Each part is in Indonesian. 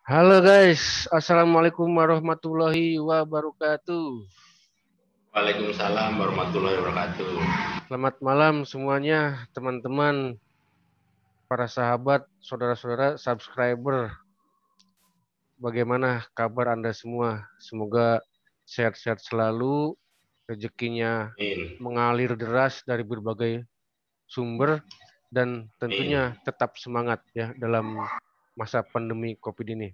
Halo guys, Assalamualaikum warahmatullahi wabarakatuh. Waalaikumsalam warahmatullahi wabarakatuh. Selamat malam semuanya, teman-teman, para sahabat, saudara-saudara, subscriber. Bagaimana kabar Anda semua? Semoga sehat-sehat selalu, rezekinya Amin. mengalir deras dari berbagai sumber, dan Amin. tentunya tetap semangat ya dalam masa pandemi COVID ini.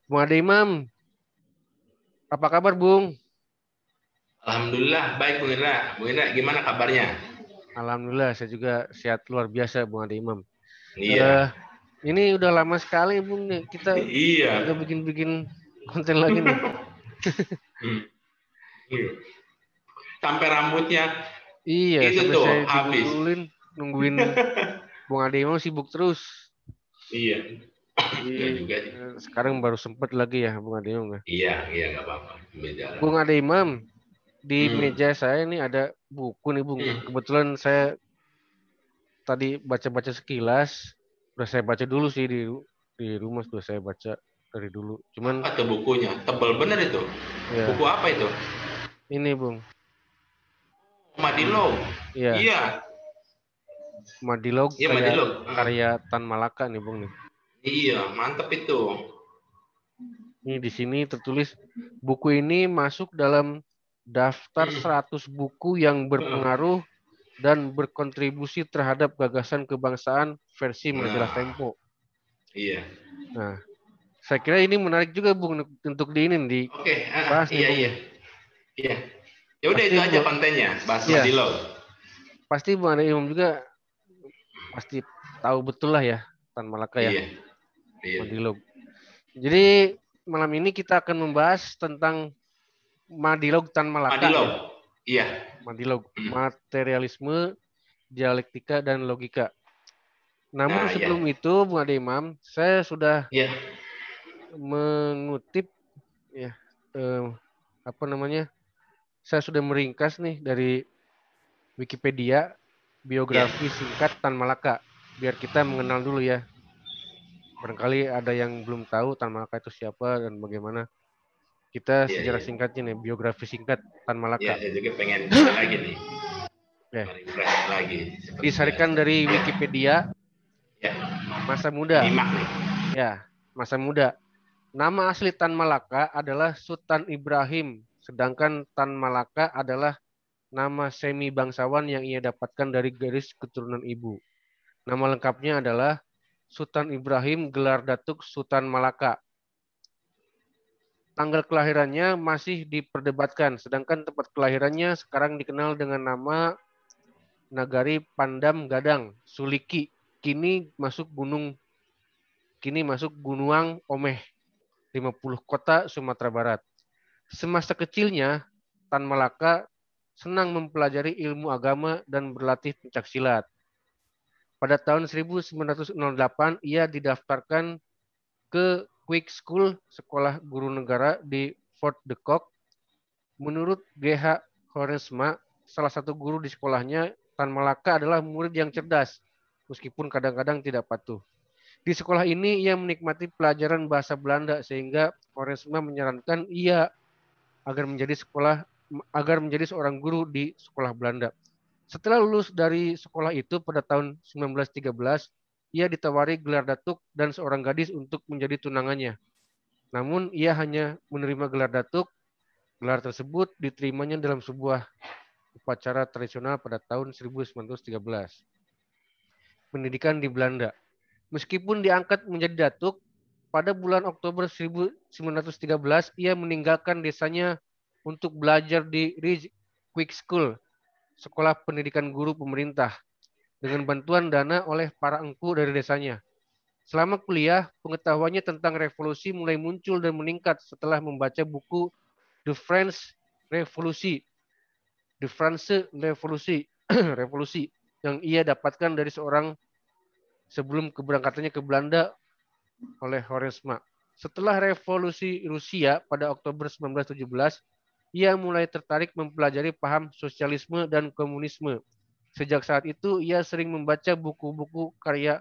Bung Ade Imam, apa kabar Bung? Alhamdulillah baik Bung Indra. Bung Indra gimana kabarnya? Alhamdulillah saya juga sehat luar biasa Bung Ade Imam. Eh, Iya. ini udah lama sekali Bung nih kita Iya. nggak bikin-bikin konten lagi nih. Hmm. Iya. Sampai rambutnya Iya, itu sampai tuh saya habis. digundulin nungguin Bung Ade Imam sibuk terus. Iya. Jadi Iya juga sih. sekarang baru sempet lagi ya Bung Ade Imam ya. Iya, iya nggak apa-apa. Beda lah. Bung Ade Imam, di Hmm. meja saya ini ada buku nih Bung. Hmm. Kebetulan saya tadi baca-baca sekilas, udah saya baca dulu sih di rumah sudah saya baca dari dulu. Cuman Apa tuh bukunya? Tebal bener itu. Buku ya apa itu? ini Bung, Madilog. ya Iya. Madilog Iya kayak Madilog. karya Tan Malaka nih Bung nih. Iya, mantep itu. Ini di sini tertulis buku ini masuk dalam daftar Hmm. 100 buku yang berpengaruh dan berkontribusi terhadap gagasan kebangsaan versi majalah Nah, Tempo. iya. Nah, saya kira ini menarik juga Bung untuk di ini Oke, dibahas nih iya Bung iya nih. iya. Ya udah Pasti itu aja Bu, kontennya, bahas ya, Madilo. pasti Bung Ade Imam juga pasti tahu betul lah ya Tan Malaka ya, Iya, iya. Madilog. Jadi malam ini kita akan membahas tentang Madilog Tan Malaka Madilo. ya. Iya. Madilog, Hmm. materialisme, dialektika, dan logika. Namun Nah, sebelum iya. itu, Bung Ade Imam, saya sudah Iya. mengutip ya eh, apa namanya? Saya sudah meringkas nih dari Wikipedia Iya. biografi singkat Tan Malaka. Biar kita mengenal dulu ya. Barangkali ada yang belum tahu Tan Malaka itu siapa dan bagaimana. Kita Iya, sejarah iya. singkatnya nih, biografi singkat Tan Iya, Malaka. saya juga pengen ini lagi nih, Ya, refresh lagi seperti disarikan biasa. dari Wikipedia Ya, masa muda. nyimak nih. Ya, masa muda. Nama asli Tan Malaka adalah Sultan Ibrahim, sedangkan Tan Malaka adalah nama semi bangsawan yang ia dapatkan dari garis keturunan ibu. Nama lengkapnya adalah Sultan Ibrahim gelar Datuk Sultan Malaka. Tanggal kelahirannya masih diperdebatkan, sedangkan tempat kelahirannya sekarang dikenal dengan nama Nagari Pandam Gadang, Suliki. Kini masuk Gunuang Omeh, 50 kota Sumatera Barat. Semasa kecilnya, Tan Malaka senang mempelajari ilmu agama dan berlatih pencaksilat. Pada tahun 1908, ia didaftarkan ke Quick School, sekolah guru negara di Fort de Kock. Menurut G.H. Horesma, salah satu guru di sekolahnya, Tan Malaka adalah murid yang cerdas, meskipun kadang-kadang tidak patuh. Di sekolah ini, ia menikmati pelajaran bahasa Belanda, sehingga Horesma menyarankan ia agar menjadi seorang guru di sekolah Belanda. Setelah lulus dari sekolah itu pada tahun 1913, ia ditawari gelar datuk dan seorang gadis untuk menjadi tunangannya. Namun ia hanya menerima gelar datuk. Gelar tersebut diterimanya dalam sebuah upacara tradisional pada tahun 1913. Pendidikan di Belanda. Meskipun diangkat menjadi datuk, pada bulan Oktober 1913 ia meninggalkan desanya untuk belajar di Ridge Quick School, sekolah pendidikan guru pemerintah, dengan bantuan dana oleh para engku dari desanya. Selama kuliah, pengetahuannya tentang revolusi mulai muncul dan meningkat setelah membaca buku The French Revolution, The France Revolution, Revolusi yang ia dapatkan dari seorang sebelum keberangkatannya ke Belanda oleh Horesma. Setelah revolusi Rusia pada Oktober 1917, ia mulai tertarik mempelajari paham sosialisme dan komunisme. Sejak saat itu, ia sering membaca buku-buku karya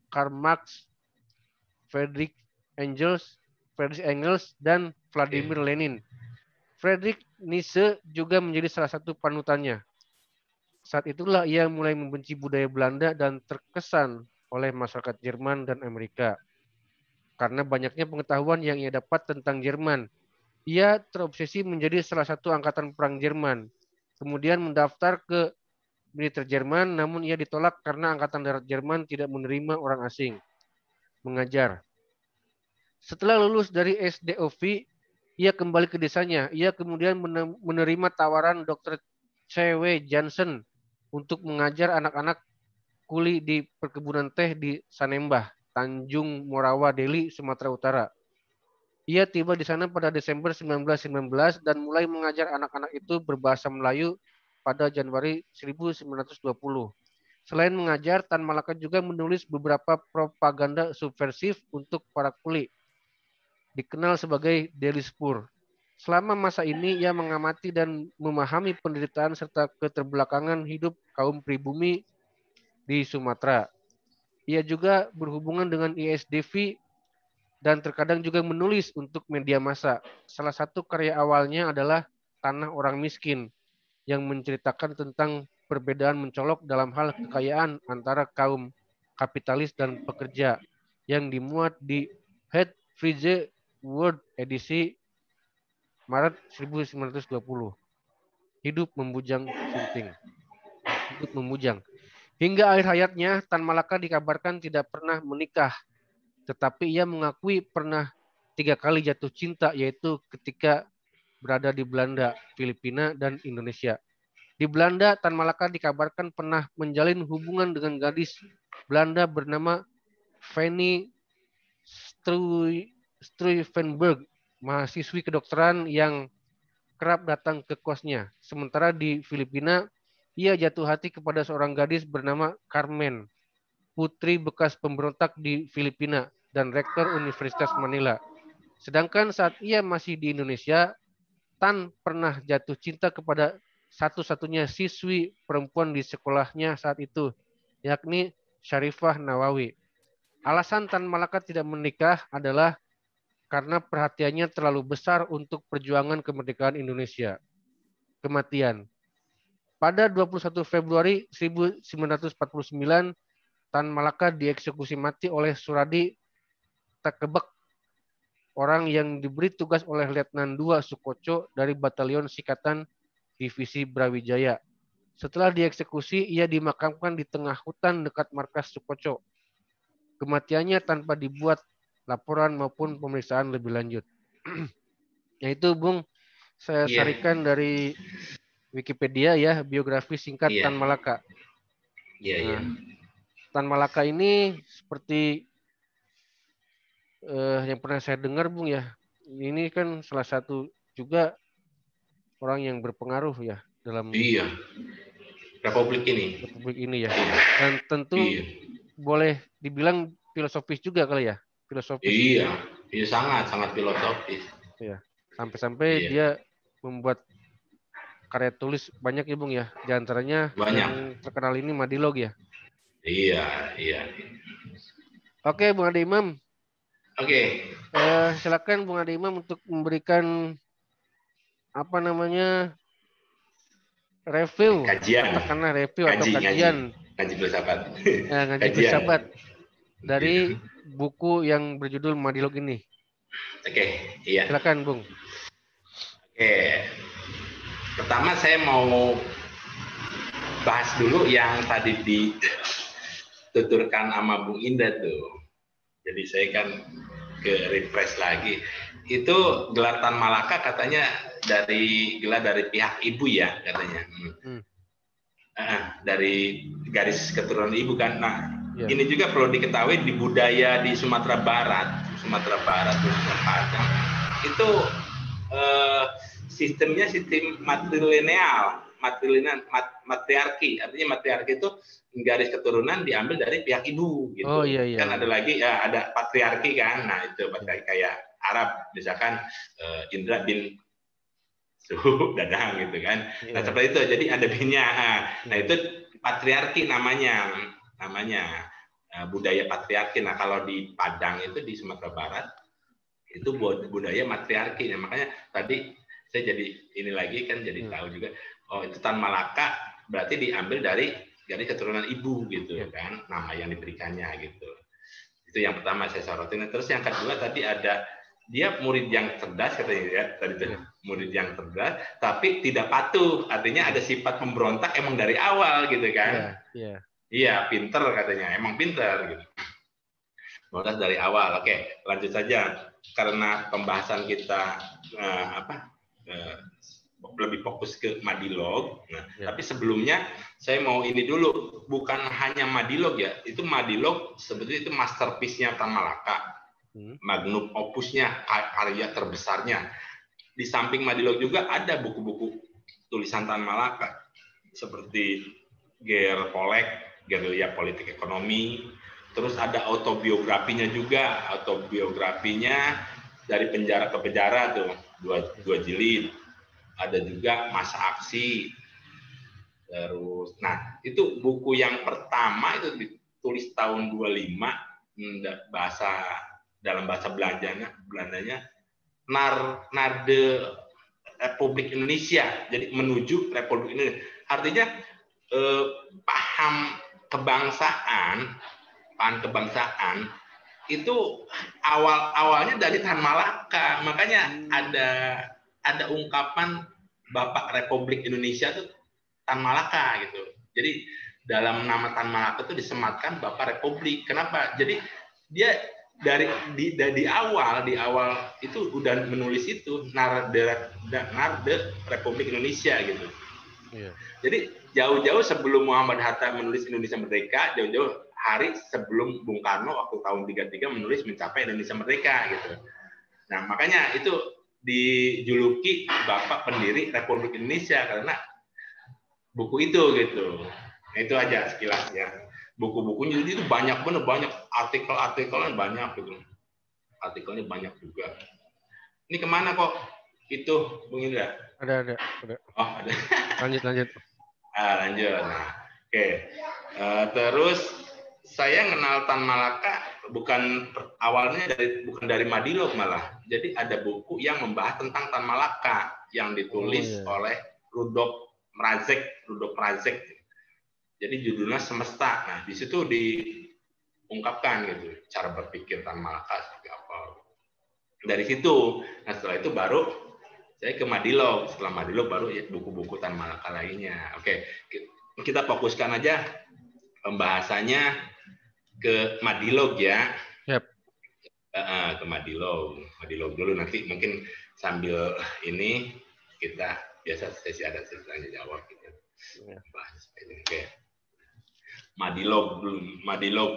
Karl Marx, Friedrich Engels, Friedrich Engels, dan Vladimir Lenin. Friedrich Nietzsche juga menjadi salah satu panutannya. Saat itulah ia mulai membenci budaya Belanda dan terkesan oleh masyarakat Jerman dan Amerika. Karena banyaknya pengetahuan yang ia dapat tentang Jerman, ia terobsesi menjadi salah satu angkatan perang Jerman. Kemudian mendaftar ke militer Jerman, namun ia ditolak karena Angkatan Darat Jerman tidak menerima orang asing mengajar. Setelah lulus dari SDOV, ia kembali ke desanya. Ia kemudian menerima tawaran Dr. C.W. Johnson untuk mengajar anak-anak kuli di perkebunan teh di Sanembah, Tanjung Morawa, Delhi, Sumatera Utara. Ia tiba di sana pada Desember 1919 dan mulai mengajar anak-anak itu berbahasa Melayu pada Januari 1920. Selain mengajar, Tan Malaka juga menulis beberapa propaganda subversif untuk para kuli, dikenal sebagai Delhi Spur. Selama masa ini, ia mengamati dan memahami penderitaan serta keterbelakangan hidup kaum pribumi di Sumatera. Ia juga berhubungan dengan ISDV dan terkadang juga menulis untuk media massa. Salah satu karya awalnya adalah Tanah Orang Miskin, yang menceritakan tentang perbedaan mencolok dalam hal kekayaan antara kaum kapitalis dan pekerja, yang dimuat di Het Vrije Woord edisi Maret 1920. Hidup membujang Sunting. Hidup membujang. Hingga akhir hayatnya, Tan Malaka dikabarkan tidak pernah menikah, tetapi ia mengakui pernah 3 kali jatuh cinta, yaitu ketika berada di Belanda, Filipina, dan Indonesia. Di Belanda, Tan Malaka dikabarkan pernah menjalin hubungan dengan gadis Belanda bernama Fanny Stuyvenberg, mahasiswi kedokteran yang kerap datang ke kosnya. Sementara di Filipina, ia jatuh hati kepada seorang gadis bernama Carmen, putri bekas pemberontak di Filipina dan rektor Universitas Manila. Sedangkan saat ia masih di Indonesia, Tan pernah jatuh cinta kepada satu-satunya siswi perempuan di sekolahnya saat itu, yakni Syarifah Nawawi. Alasan Tan Malaka tidak menikah adalah karena perhatiannya terlalu besar untuk perjuangan kemerdekaan Indonesia. Kematian. Pada 21 Februari 1949, Tan Malaka dieksekusi mati oleh Suradi Takebek, orang yang diberi tugas oleh Letnan II Sukoco dari Batalion Sikatan Divisi Brawijaya. Setelah dieksekusi, ia dimakamkan di tengah hutan dekat markas Sukoco. Kematiannya tanpa dibuat laporan maupun pemeriksaan lebih lanjut. Yaitu, Bung, saya sarikan dari Wikipedia ya, biografi singkat Tan Malaka. Tan Malaka ini seperti yang pernah saya dengar, Bung ya, ini kan salah satu juga orang yang berpengaruh ya dalam Republik ini ya. Dan tentu boleh dibilang filosofis juga kali ya, filosofis. Iya sangat filosofis. Ya, sampai-sampai dia membuat karya tulis banyak ya, Bung ya. Di antaranya yang terkenal ini Madilog ya. Iya. Oke, Bung Ade Imam. Oke. Silakan Bung Ade Imam untuk memberikan review, katakanlah review atau kajian. Ngaji filsafat. Ngaji filsafat dari buku yang berjudul Madilog ini. Oke, iya. Silakan, Bung. Oke. Pertama saya mau bahas dulu yang tadi dituturkan sama Bung Indah tuh. Jadi saya kan ke refresh lagi. Itu gelar Tan Malaka katanya gelar dari pihak ibu ya katanya. Dari garis keturunan ibu kan. Nah, ini juga perlu diketahui di budaya di Sumatera Barat khususnya Padang itu sistemnya sistem matriarki. Artinya matriarki itu garis keturunan diambil dari pihak ibu gitu. Kan ada lagi ada patriarki kan. Nah, itu patriarki kayak Arab misalkan Indra bin Suhu Dadang gitu kan. Nah, seperti itu. Jadi ada binnya. Nah, itu patriarki namanya budaya patriarki. Nah, kalau di Padang itu di Sumatera Barat Itu budaya matriarki. Nah, makanya tadi saya jadi ini lagi kan jadi tahu juga, oh itu Tan Malaka berarti diambil dari keturunan ibu gitu kan, nama yang diberikannya gitu. Itu yang pertama saya sorotin. Terus yang kedua tadi ada dia murid yang cerdas katanya ya, tadi itu murid yang cerdas tapi tidak patuh, artinya ada sifat pemberontak emang dari awal gitu kan. Iya, pinter katanya, emang pinter gitu. Pemberontak dari awal. Oke, lanjut saja karena pembahasan kita lebih fokus ke Madilog. Nah, tapi sebelumnya saya mau ini dulu, bukan hanya Madilog ya, itu Madilog sebetulnya itu masterpiece-nya Tan Malaka, magnum opusnya, karya terbesarnya. Di samping Madilog juga ada buku-buku tulisan Tan Malaka seperti Ger Polek, Gerilya Politik Ekonomi, terus ada autobiografinya juga, autobiografinya dari penjara ke penjara tuh, dua jilid. Ada juga Masa Aksi. Terus, nah itu buku yang pertama itu ditulis tahun 25, dalam bahasa Belandanya Narde Republik Indonesia. Jadi menuju Republik Indonesia. Artinya paham kebangsaan itu awalnya dari Tan Malaka. Makanya ada ungkapan Bapak Republik Indonesia itu Tan Malaka gitu. Jadi dalam nama Tan Malaka itu disematkan Bapak Republik. Kenapa? Jadi dia di awal itu udah menulis itu Narde Republik Indonesia gitu. Jadi jauh-jauh sebelum Muhammad Hatta menulis Indonesia Merdeka, jauh-jauh hari sebelum Bung Karno waktu tahun 33 menulis mencapai Indonesia Merdeka gitu. Nah makanya itu dijuluki Bapak Pendiri Republik Indonesia karena buku itu gitu. Nah, itu aja sekilas ya. Buku-bukunya itu banyak bener, banyak artikelnya banyak gitu. Artikelnya banyak juga. Ini kemana kok? Itu Bung Indra? Ada. Oh ada. Lanjut. Lanjut. Nah, oke. Terus saya kenal Tan Malaka awalnya bukan dari Madilog malah. Jadi ada buku yang membahas tentang Tan Malaka yang ditulis oleh Rudolf Mrazek. Jadi judulnya Semesta. Nah, di situ diungkapkan gitu cara berpikir Tan Malaka seperti apa. Dari situ, nah setelah itu baru saya ke Madilog. Setelah Madilog baru ya buku-buku Tan Malaka lainnya. Oke, kita fokuskan aja pembahasannya ke Madilog ya. Yep. Ke Madilog dulu, nanti mungkin sambil ini kita biasa sesi tanya jawab gitu. Bahas ini. Oke. Madilog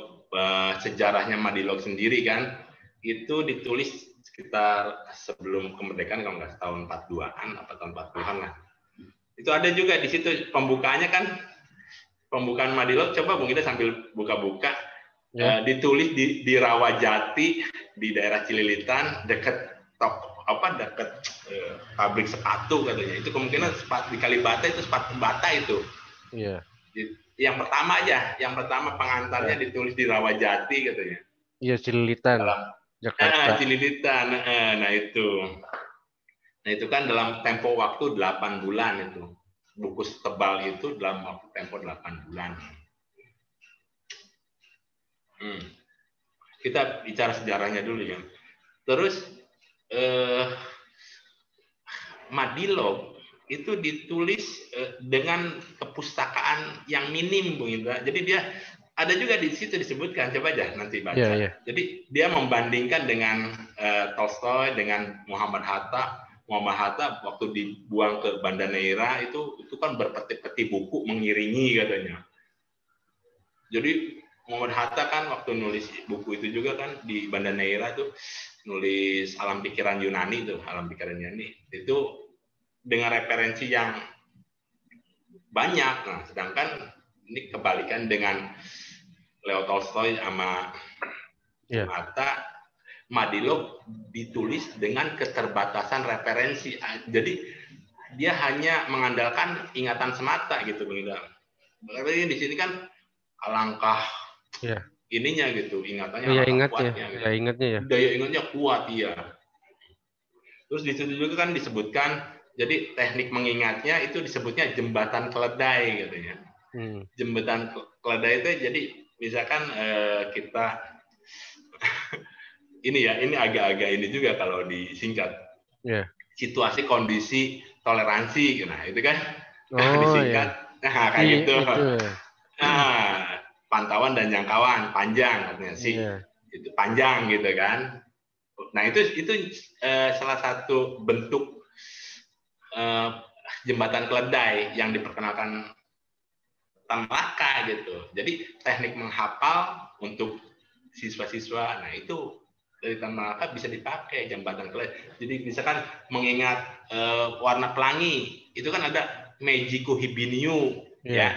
sejarahnya Madilog sendiri kan itu ditulis sekitar sebelum kemerdekaan kalau nggak tahun 42-an apa tahun 40-an lah. Itu ada juga di situ pembukaannya kan, pembukaan Madilog, coba Bung kita sambil buka-buka. Ditulis di Rawajati di daerah Cililitan dekat pabrik sepatu katanya. Itu kemungkinan di Kalibata itu sepatu bata itu. Iya. Yang pertama pengantarnya ditulis di Rawajati katanya. Iya, Cililitan. Jakarta. Cililitan. Nah itu kan dalam tempo waktu 8 bulan itu. Buku tebal itu dalam waktu tempo 8 bulan. Kita bicara sejarahnya dulu ya. Terus Madilog itu ditulis dengan kepustakaan yang minim, Bung Indra. Jadi dia ada juga di situ disebutkan, coba aja nanti baca. Yeah. Jadi dia membandingkan dengan Tolstoy, dengan Muhammad Hatta. Muhammad Hatta waktu dibuang ke Banda Neira itu kan berpeti-peti buku mengiringi katanya. Jadi Muhammad Hatta kan waktu nulis buku itu juga kan di Banda Neira itu nulis Alam Pikiran Yunani itu dengan referensi yang banyak. Nah, sedangkan ini kebalikan dengan Leo Tolstoy sama Hatta, Madilog ditulis dengan keterbatasan referensi. Jadi dia hanya mengandalkan ingatan semata gitu, Bang Ida. Berarti di sini kan alangkah ininya gitu, ingatannya kuatnya. Daya ingatnya kuat, iya. Terus di situ juga kan disebutkan, jadi teknik mengingatnya itu disebutnya jembatan keledai katanya. Jembatan keledai itu jadi misalkan kita ini agak-agak ini juga kalau disingkat. Situasi kondisi toleransi, nah itu kan disingkat, kayak gitu. Nah, pantauan dan jangkauan panjang katanya sih, itu panjang gitu kan. Nah itu salah satu bentuk jembatan keledai yang diperkenalkan Tan Malaka gitu. Jadi teknik menghafal untuk siswa-siswa, nah itu dari Tan Malaka bisa dipakai jembatan keledai. Jadi misalkan mengingat warna pelangi, itu kan ada Meijiko Hibiniu, ya.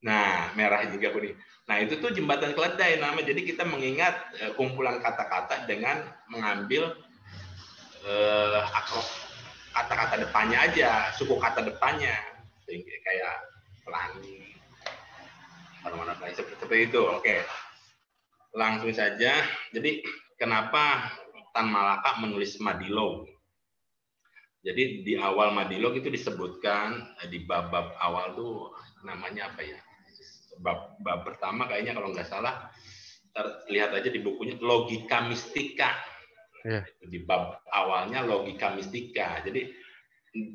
Nah, merah juga kuning. Nah, itu tuh jembatan keledai namanya. Jadi kita mengingat kumpulan kata-kata dengan mengambil kata-kata depannya aja, suku kata depannya. Kayak pelangi, warna pelangi, seperti itu. Oke. Langsung saja. Jadi, kenapa Tan Malaka menulis Madilog? Jadi, di awal Madilog itu disebutkan, di bab-bab awal tuh namanya apa ya? Bab pertama kayaknya kalau nggak salah, lihat aja di bukunya Logika Mistika. Di bab awalnya Logika Mistika. Jadi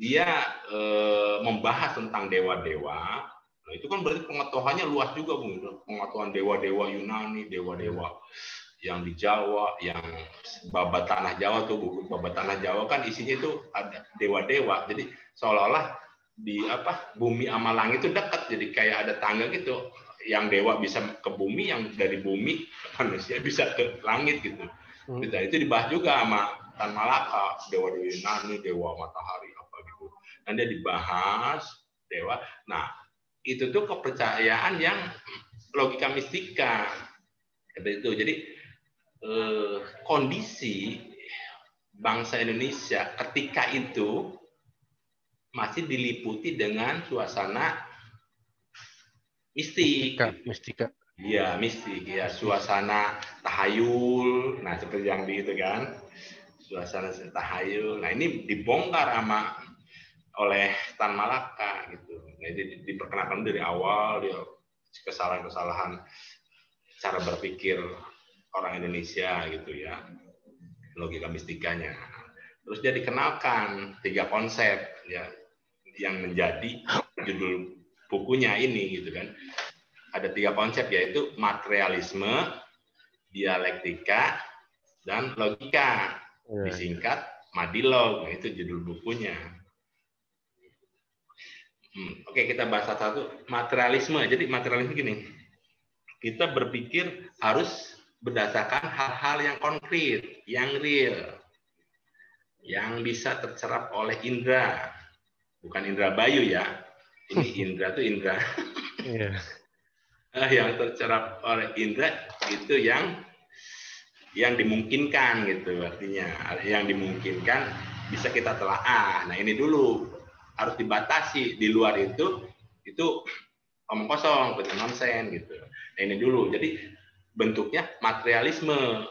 dia membahas tentang dewa-dewa. Nah, itu kan berarti pengetahuannya luas juga, Bung. Pengetahuan dewa-dewa Yunani, dewa-dewa yang di Jawa, yang babat tanah Jawa tuh, buku babat tanah Jawa kan isinya itu ada dewa-dewa. Jadi seolah-olah di bumi sama langit itu dekat, jadi kayak ada tangga gitu, yang dewa bisa ke bumi, yang dari bumi manusia bisa ke langit gitu. Nah, itu dibahas juga sama Tan Malaka, dewa Yunani, dewa matahari apa gitu. Dan dia dibahas dewa. Nah, itu tuh kepercayaan yang logika mistika seperti itu. Jadi kondisi bangsa Indonesia ketika itu masih diliputi dengan suasana mistika. Iya, mistik ya, suasana tahayul. Nah, seperti yang di itu kan, suasana tahayul. Nah, ini dibongkar oleh Tan Malaka gitu. Nah, ini diperkenalkan dari awal dia kesalahan-kesalahan cara berpikir orang Indonesia gitu ya, logika mistikanya. Terus dia dikenalkan 3 konsep ya yang menjadi judul bukunya ini gitu kan. Ada 3 konsep, yaitu materialisme, dialektika, dan logika. Disingkat Madilog. Nah, itu judul bukunya. Oke, kita bahas satu-satu. Materialisme. Jadi materialisme gini. Kita berpikir harus berdasarkan hal-hal yang konkret, yang real, yang bisa tercerap oleh indera. Bukan indera bayu ya. Ini indera tuh indera. Yang tercerap oleh indera itu yang dimungkinkan gitu, artinya yang dimungkinkan bisa kita telaah. Nah, ini dulu harus dibatasi. Di luar itu omong kosong, betul nonsen gitu. Nah, ini dulu. Jadi bentuknya materialisme,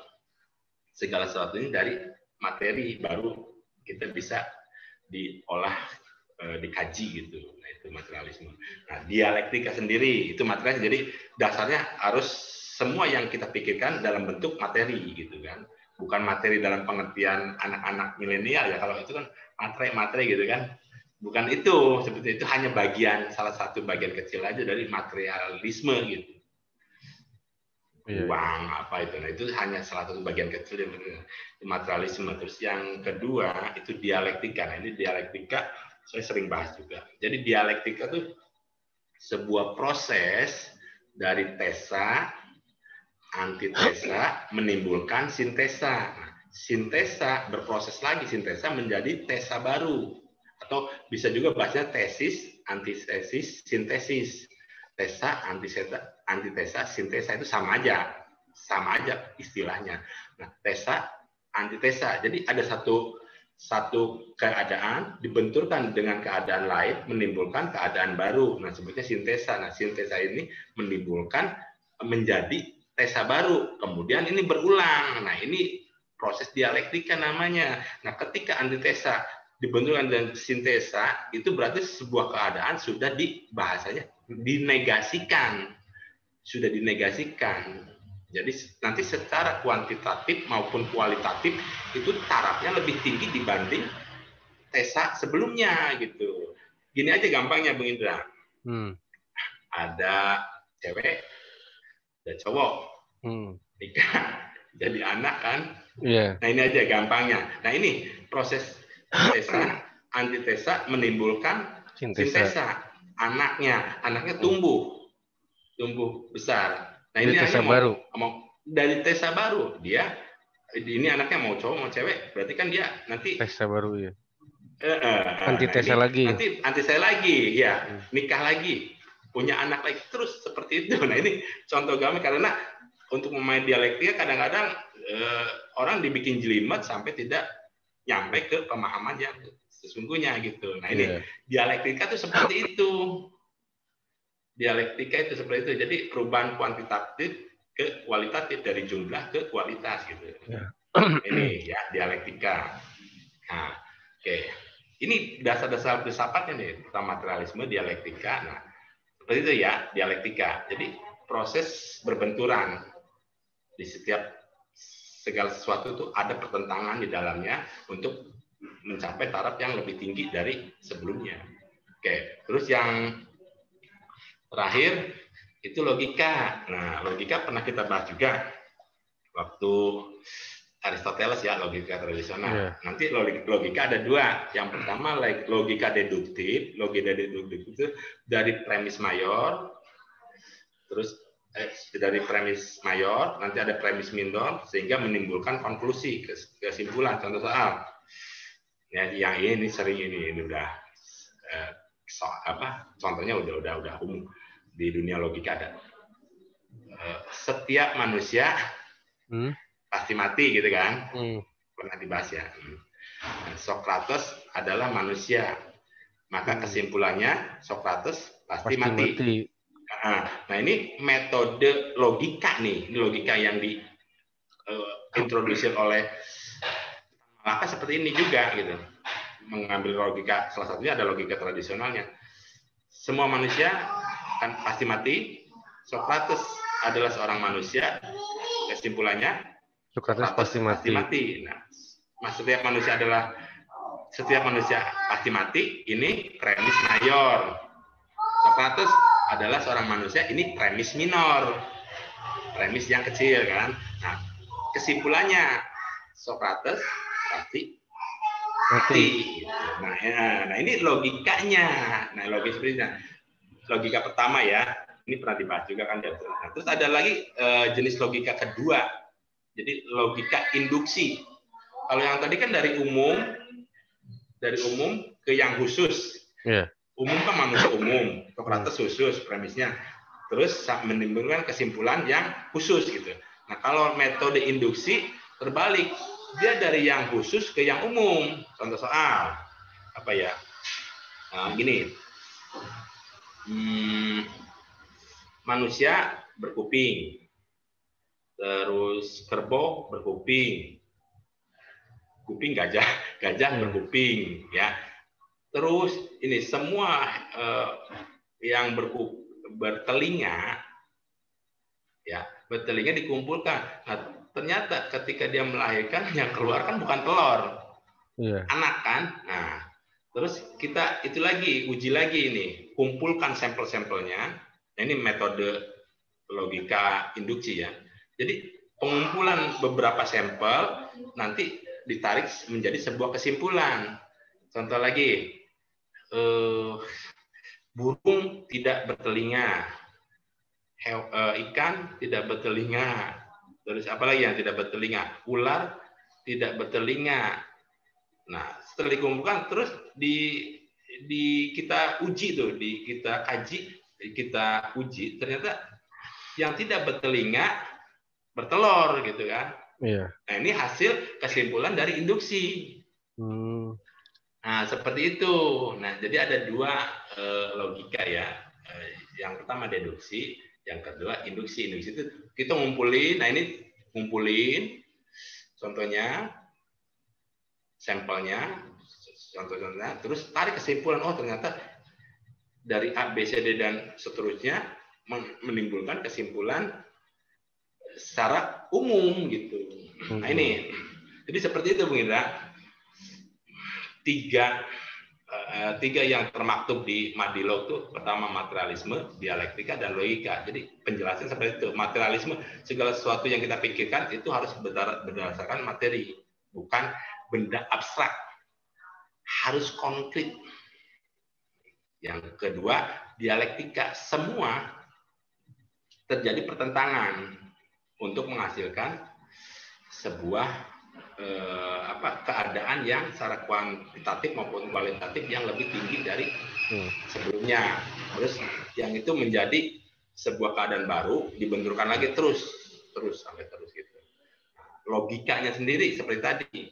segala sesuatunya dari materi baru kita bisa diolah, dikaji gitu. Nah, itu materialisme. Nah, dialektika sendiri itu materialisme. Jadi dasarnya harus semua yang kita pikirkan dalam bentuk materi gitu kan, bukan materi dalam pengertian anak-anak milenial ya. Kalau itu kan materi gitu kan, bukan itu. Seperti itu hanya salah satu bagian kecil aja dari materialisme gitu. Uang apa itu, nah itu hanya salah satu bagian kecil dari materialisme. Terus yang kedua itu dialektika. Nah, ini dialektika saya sering bahas juga. Jadi dialektika itu sebuah proses dari tesa, antitesa menimbulkan sintesa. Nah, sintesa berproses lagi, sintesa menjadi tesa baru, atau bisa juga bahasanya tesis, antitesis, sintesis. Tesa, antitesa, sintesa itu sama aja istilahnya. Nah, tesa, antitesa. Jadi ada satu keadaan dibenturkan dengan keadaan lain, menimbulkan keadaan baru. Nah, sebutnya sintesa. Nah, sintesa ini menimbulkan menjadi tesa baru, kemudian ini berulang. Nah, ini proses dialektika namanya. Nah, ketika antitesa dibenturkan dengan sintesa, itu berarti sebuah keadaan sudah bahasanya dinegasikan. Sudah dinegasikan. Jadi nanti secara kuantitatif maupun kualitatif itu tarafnya lebih tinggi dibanding tesa sebelumnya gitu. Gini aja gampangnya Bung Indra. Ada cewek, ada cowok, nikah, jadi anak kan. Nah ini aja gampangnya. Nah ini proses tesa, antitesa menimbulkan sintesa. Anaknya tumbuh besar. Nah ini hanya mau dari tesa baru dia. Ini anaknya mau cowok mau cewek, berarti kan dia nanti tesa baru ya. Antitesa lagi. Nanti antitesa lagi, ya nikah lagi, punya anak lagi terus seperti itu. Nah ini contoh gampang karena untuk memain dialektika kadang-kadang orang dibikin jelimet sampai tidak nyampe ke pemahaman yang sesungguhnya gitu. Nah ini dialektika itu seperti itu. Dialektika itu seperti itu. Jadi perubahan kuantitatif ke kualitatif dari jumlah ke kualitas gitu. Ini ya dialektika. Nah, oke. Ini dasar-dasar filsafatnya nih tentang materialisme, dialektika. Nah, seperti itu ya dialektika. Jadi proses berbenturan di setiap segala sesuatu itu ada pertentangan di dalamnya untuk mencapai taraf yang lebih tinggi dari sebelumnya. Oke, terus yang terakhir itu logika. Nah, logika pernah kita bahas juga waktu Aristoteles ya, logika tradisional. Nanti logika ada dua. Yang pertama logika deduktif. Logika deduktif itu dari premis mayor, terus dari premis mayor, nanti ada premis minor, sehingga menimbulkan konklusi, kesimpulan. Contoh soal, ya, yang ini sering ini udah contohnya udah umum di dunia logika ada. Setiap manusia pasti mati gitu kan, pernah dibahas ya. Sokrates adalah manusia, maka kesimpulannya Sokrates pasti mati. Nah ini metode logika nih, ini logika yang diintroduksi oleh Malaka seperti ini juga gitu. Mengambil logika, salah satunya ada logika tradisionalnya. Semua manusia kan pasti mati. Sokrates adalah seorang manusia, kesimpulannya Sokrates pasti mati. Nah, setiap manusia pasti mati. Ini premis mayor. Sokrates adalah seorang manusia. Ini premis minor. Premis yang kecil kan. Nah, kesimpulannya Sokrates pasti mati. Nah, ini logikanya. Nah, logika pertama ya. Ini pernah dibahas juga kan. Nah, terus ada lagi jenis logika kedua. Jadi logika induksi. Kalau yang tadi kan dari umum ke yang khusus. Umum kan manusia umum, Sokrates khusus premisnya. Terus menimbulkan kesimpulan yang khusus gitu. Nah kalau metode induksi terbalik, dia dari yang khusus ke yang umum. Contoh soal apa ya? Nah, gini. Manusia berkuping. Terus kerbau berkuping, gajah berkuping, ya. Terus ini semua yang bertelinga, ya, bertelinga dikumpulkan. Nah, ternyata ketika dia melahirkan yang keluar kan bukan telur, anak kan. Nah, terus kita uji lagi ini, kumpulkan sampel-sampelnya. Nah, ini metode logika induksi ya. Jadi pengumpulan beberapa sampel nanti ditarik menjadi sebuah kesimpulan. Contoh lagi, burung tidak bertelinga, ikan tidak bertelinga, terus apa lagi yang tidak bertelinga? Ular tidak bertelinga. Nah, setelah dikumpulkan terus kita uji tuh, kita kaji, kita uji, ternyata yang tidak bertelinga bertelur gitu kan. Nah ini hasil kesimpulan dari induksi. Nah seperti itu. Nah jadi ada dua logika ya. Yang pertama deduksi, yang kedua induksi. Induksi itu kita ngumpulin. Nah ini ngumpulin contohnya, sampelnya, contoh-contohnya, terus tarik kesimpulan, oh ternyata dari A, B, C, D, dan seterusnya menimbulkan kesimpulan secara umum gitu. Nah ini, jadi seperti itu Bung Indra. Tiga yang termaktub di Madilog itu, pertama materialisme, dialektika, dan logika. Jadi penjelasan seperti itu. Materialisme, segala sesuatu yang kita pikirkan itu harus berdasarkan materi, bukan benda abstrak, harus konkret. Yang kedua, dialektika, semua terjadi pertentangan untuk menghasilkan sebuah keadaan yang secara kuantitatif maupun kualitatif yang lebih tinggi dari sebelumnya. Terus yang itu menjadi sebuah keadaan baru, dibenturkan lagi terus sampai terus gitu. Logikanya sendiri seperti tadi.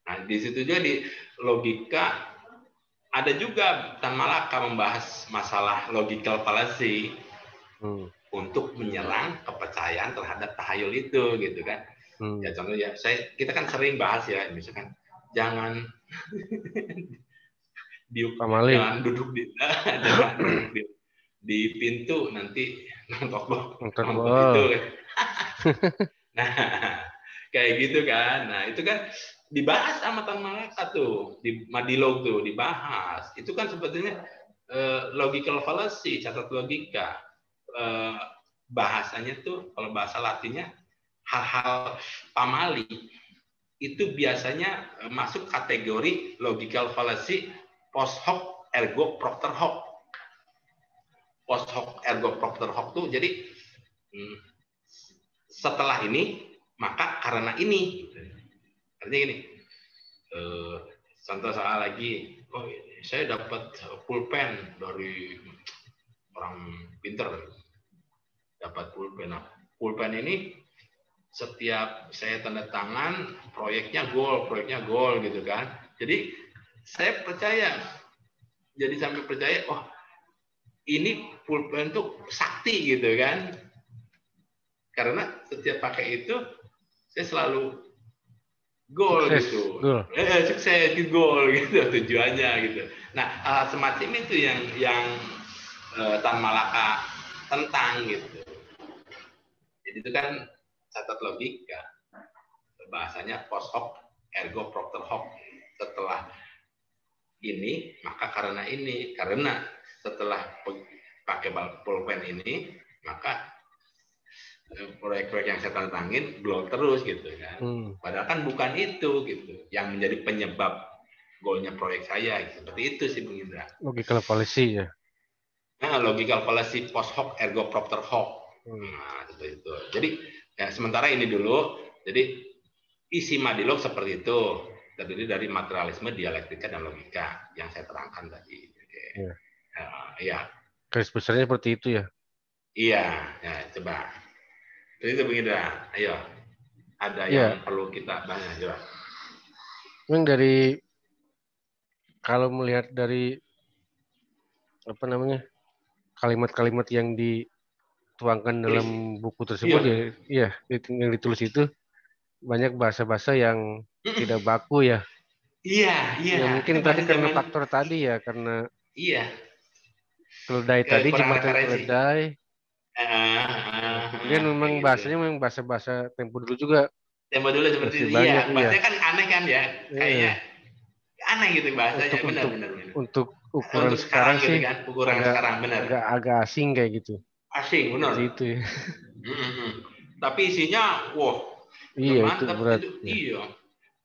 Nah, di situ juga di logika ada juga Tan Malaka membahas masalah logical fallacy untuk menyerang kepercayaan terhadap tahayul itu gitu kan. Ya contoh ya, kita kan sering bahas ya, misalkan jangan jangan duduk di pintu nanti nonton itu. Nah, kayak gitu kan. Nah, itu kan dibahas sama Tan Malaka tuh di Madilog tuh dibahas. Itu kan sebetulnya logical fallacy, catat logika. Bahasanya tuh kalau bahasa Latinnya hal-hal pamali itu biasanya masuk kategori logical fallacy post hoc ergo propter hoc. Post hoc ergo propter hoc tuh jadi setelah ini maka karena ini. Artinya gini, contoh soal lagi, oh saya dapat pulpen dari orang pinter, dapat pulpen. Nah, pulpen ini setiap saya tanda tangan proyeknya goal gitu kan. Jadi saya percaya, jadi sampai percaya, oh ini pulpen tuh sakti gitu kan. Karena setiap pakai itu saya selalu goal gitu. Sukses goal gitu tujuannya gitu. Nah, hal semacam itu yang Tan Malaka tentang gitu. Jadi itu kan catat logika, bahasanya post hoc ergo propter hoc. Setelah ini maka karena ini, karena setelah pakai pulpen ini maka proyek-proyek yang saya tantangin belum terus gitu kan. Padahal kan bukan itu gitu yang menjadi penyebab goalnya proyek saya gitu. Seperti itu sih Bung Indra. Logical fallacy ya. Nah, logical fallacy post hoc ergo propter hoc. Nah, seperti itu. Jadi ya, sementara ini dulu, jadi isi Madilog seperti itu, terdiri dari materialisme, dialektika, dan logika yang saya terangkan tadi. Ya. Ya. Garis besarnya seperti itu ya? Iya, ya, coba. Jadi itu Bung Indra, ayo. Ada yang perlu kita bahas, coba. Memang kalau melihat dari kalimat-kalimat yang dituangkan dalam buku tersebut yang ditulis itu banyak bahasa-bahasa yang tidak baku ya. Iya. Ya mungkin tadi karena faktor tadi ya, karena keledai tadi, jembatan keledai. Kemudian memang gitu. Bahasanya memang bahasa tempo dulu juga. Tempo dulu seperti itu. Iya, bahasanya kan aneh kan ya. Kayaknya aneh gitu bahasanya. Benar. Untuk ukuran sekarang sih gitu kan? Ukuran sekarang benar. Agak asing kayak gitu. Asing, benar. Seperti itu ya. Tapi isinya, iya itu berat. Iya.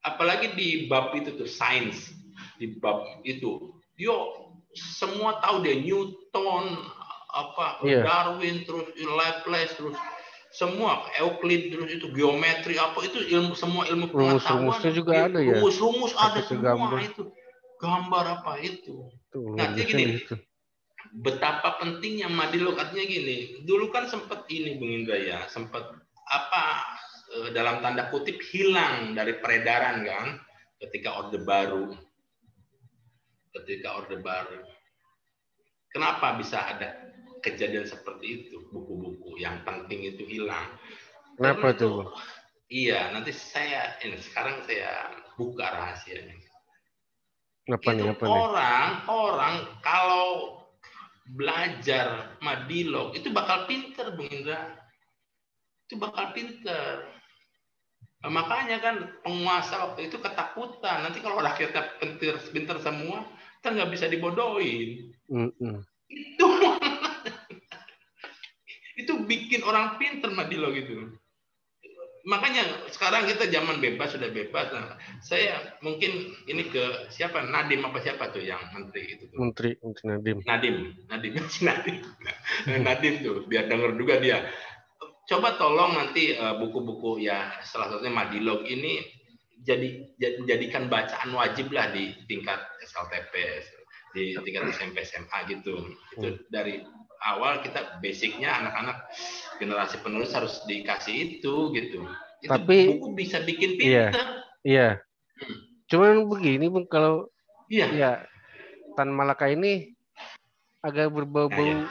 Apalagi di bab itu tuh sains, di bab itu, semua tahu deh Newton, Darwin, terus Laplace, terus semua Euclid, terus itu geometri itu semua ilmu pengetahuan. Rumus-rumusnya juga ada ya. Rumus ada semua itu. Gambar apa itu. Nah, jadi gini, betapa pentingnya Madilog, artinya gini. Dulu kan sempat ini Bung Indra ya, sempat dalam tanda kutip hilang dari peredaran kan ketika Orde Baru. Kenapa bisa ada kejadian seperti itu? Buku-buku yang penting itu hilang. Kenapa tuh? Iya, nanti sekarang saya buka rahasianya. Apa nih? Orang kalau belajar madilog itu bakal pinter, Bung Indra. Itu bakal pinter. Nah, makanya kan penguasa waktu itu ketakutan. Nanti kalau rakyatnya pinter semua, kita nggak bisa dibodohin. Itu bikin orang pinter madilog itu. Makanya sekarang kita zaman bebas, sudah bebas. Nah, saya mungkin ini ke siapa, Nadiem apa siapa tuh yang menteri itu tuh? Menteri Nadiem. Nadiem tuh, biar denger juga dia. Coba tolong nanti buku-buku ya, salah satunya madilog ini jadikan bacaan wajib lah di tingkat SLTP, di tingkat SMP SMA gitu. Itu dari awal kita basicnya anak-anak generasi penerus harus dikasih itu gitu. Tapi buku bisa bikin pinter. Iya. Cuman begini Bung, kalau ya Tan Malaka ini agak berbau-bau.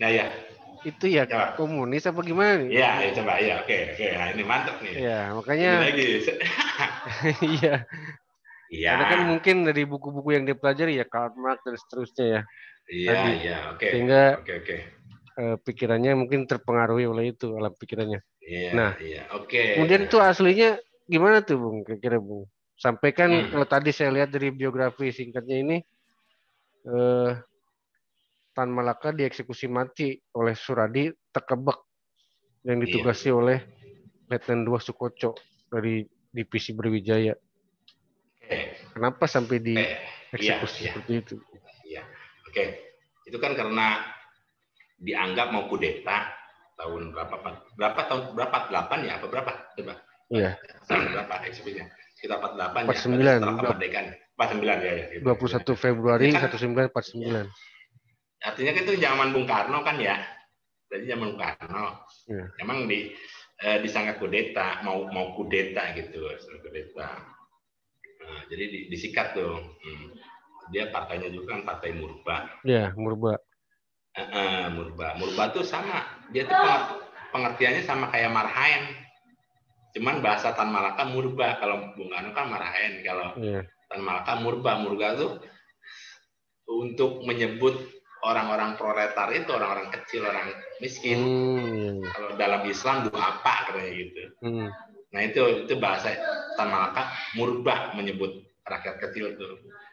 Ya. Itu ya coba. Komunis apa gimana nih? Iya, coba ya. Oke. Nah, ini mantap nih. Iya, makanya. Ini lagi. Iya. Karena kan mungkin dari buku-buku yang dipelajari ya Karl Marx dan seterusnya ya. Iya, oke. Sehingga pikirannya mungkin terpengaruhi oleh itu, alam pikirannya. Iya, oke. Kemudian tuh aslinya gimana tuh Bung? Kira-kira Bung. Sampai kan kalau tadi saya lihat dari biografi singkatnya ini, Tan Malaka dieksekusi mati oleh Suradi Tekebek yang ditugasi oleh Letnan II Sukoco dari divisi Brawijaya. Kenapa sampai dieksekusi seperti itu? Iya, oke. Itu kan karena dianggap mau kudeta tahun berapa tahun 8 ya apa berapa coba? Iya. Tahun berapa eksekusinya? Sekitar 48 ya. 49. Setelah kemerdekaan. 49 ya. 21 Februari 1949. Artinya kan itu zaman Bung Karno kan ya. Jadi zaman Bung Karno. Emang disangka kudeta, mau kudeta gitu, kudeta. Nah, jadi disikat tuh. Dia partainya juga kan partai Murba. Iya, Murba. Murba tuh sama. Dia tuh pengertiannya sama kayak Marhaen. Cuman bahasa Tan Malaka Murba. Kalau Bung Karno kan Marhaen. Kalau Tan Malaka Murba. Murba tuh untuk menyebut orang-orang proletar itu, orang-orang kecil, orang miskin. Kalau dalam Islam apa katanya gitu. Nah itu bahasa Tan Malaka Murba, menyebut rakyat kecil itu.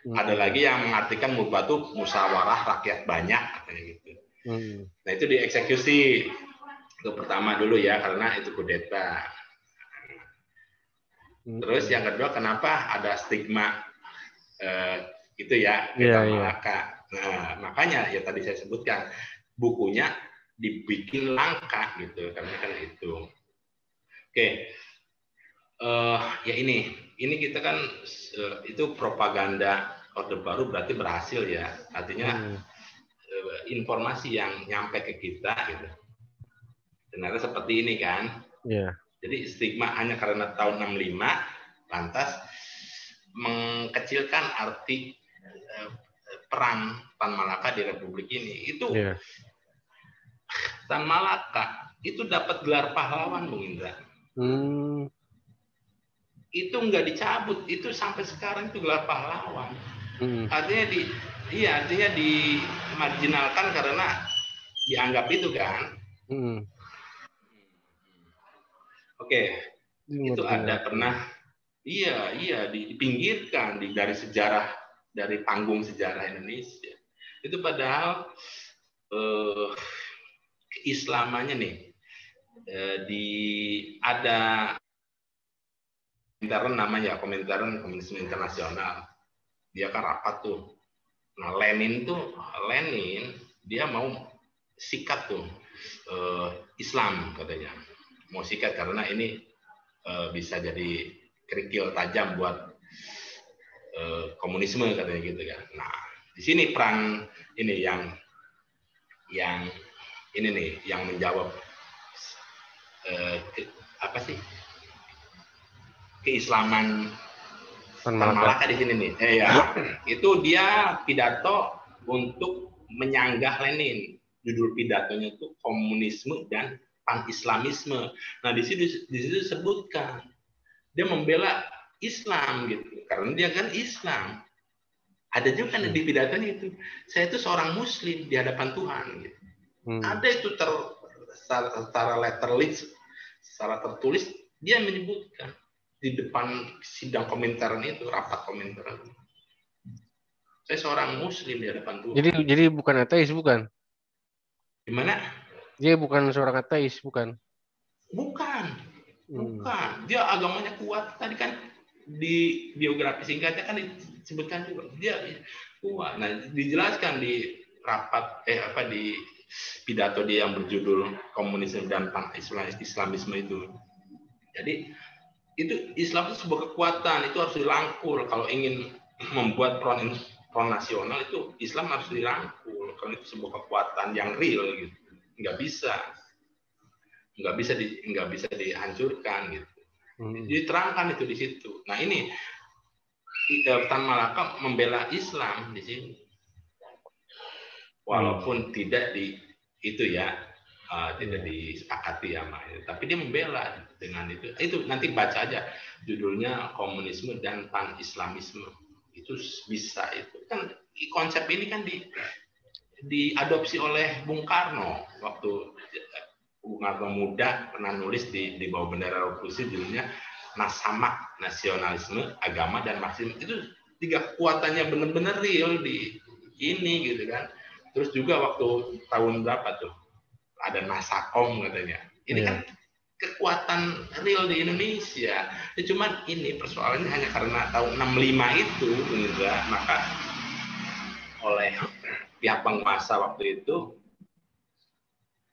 Ada lagi yang mengartikan Murba itu musyawarah rakyat banyak katanya gitu. Nah itu dieksekusi itu pertama dulu ya, karena itu kudeta. Terus yang kedua, kenapa ada stigma itu ya Tan Malaka. Nah, makanya ya tadi saya sebutkan bukunya dibikin langka gitu, karena kan itu. Oke. Ya ini kita kan itu propaganda Orde Baru berarti berhasil ya. Artinya informasi yang nyampe ke kita gitu. Ternyata seperti ini kan. Jadi stigma hanya karena tahun 65 lantas mengkecilkan arti peran Tan Malaka di Republik ini. Itu Tan Malaka itu dapat gelar pahlawan, Bung Indra. Itu nggak dicabut, itu sampai sekarang itu gelar pahlawan. Artinya artinya dimarginalkan karena dianggap itu kan. Oke. Itu ada pernah dipinggirkan dari sejarah, dari panggung sejarah Indonesia. Itu padahal keislamannya nih ada Komintern namanya, Komintern Komunisme Internasional. Dia kan rapat tuh. Nah, Lenin dia mau sikat tuh Islam katanya. Mau sikat karena ini bisa jadi kerikil tajam buat komunisme katanya gitu kan. Nah, di sini peran ini yang ini nih yang menjawab apa sih keislaman Tan Malaka di sini nih. Itu dia pidato untuk menyanggah Lenin. Judul pidatonya itu Komunisme dan pan-Islamisme. Nah, di situ disebutkan dia membela Islam gitu, karena dia kan Islam. Ada juga kan di pidatonya itu, saya itu seorang Muslim di hadapan Tuhan. Gitu. Ada itu secara letterless, secara tertulis dia menyebutkan di depan sidang komentaran itu, rapat komentaran. Saya seorang Muslim di hadapan Tuhan. Jadi bukan ateis, bukan? Gimana? Dia bukan seorang ateis, bukan? Bukan. Dia agamanya kuat. Tadi kan di biografi singkatnya kan disebutkan juga dia kuat. Nah, dijelaskan di rapat di pidato dia yang berjudul Komunisme dan Pan-Islamisme itu. Jadi itu Islam itu sebuah kekuatan, itu harus dirangkul. Kalau ingin membuat front nasional itu Islam harus dirangkul, karena itu sebuah kekuatan yang real gitu. Nggak bisa dihancurkan gitu. Diterangkan itu di situ. Nah, ini Tan Malaka membela Islam di sini. Walaupun tidak tidak disepakati sama itu, tapi dia membela dengan itu. Itu nanti baca aja judulnya Komunisme dan Pan-Islamisme. Itu bisa, itu kan konsep ini kan diadopsi oleh Bung Karno waktu Bung Karno muda pernah nulis di bawah bendera revolusi judulnya Nasamak, nasionalisme, agama dan Marxisme. Itu tiga kekuatannya benar-benar real di ini gitu kan. Terus juga waktu tahun berapa tuh ada Nasakom katanya. Ini kan kekuatan real di Indonesia. Cuman ini persoalannya hanya karena tahun 65 itu enggak, maka oleh pihak penguasa waktu itu